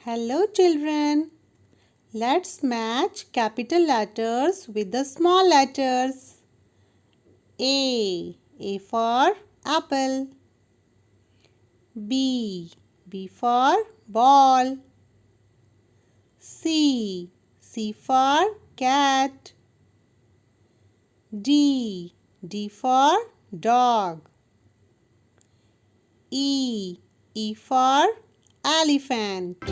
Hello children. Let's match capital letters with the small letters. A for apple. B for ball. C for cat. D for dog. E for elephant.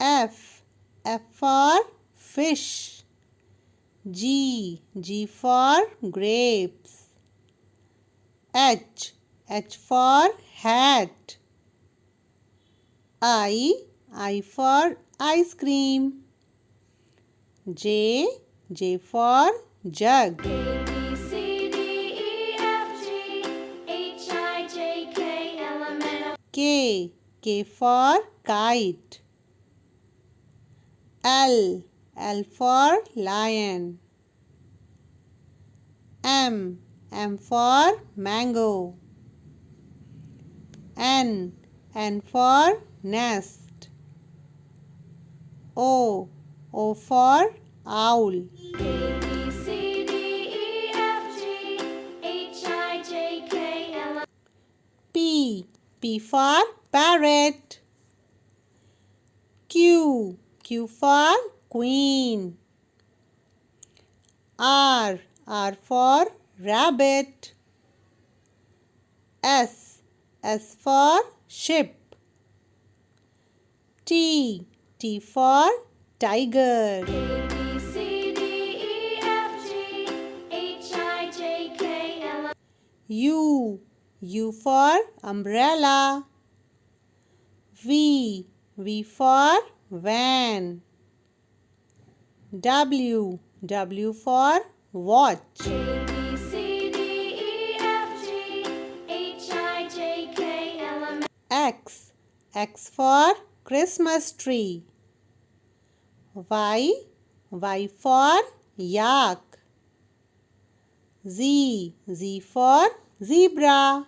F for fish. G for grapes. H for hat. I for ice cream. J for jug. K for kite. L for lion. M for mango. N for nest. O for owl. P for parrot. Q for queen. R for rabbit. S for ship. T for tiger. U for umbrella. V for van. W for watch. X for Christmas tree. Y for yak. Z for zebra.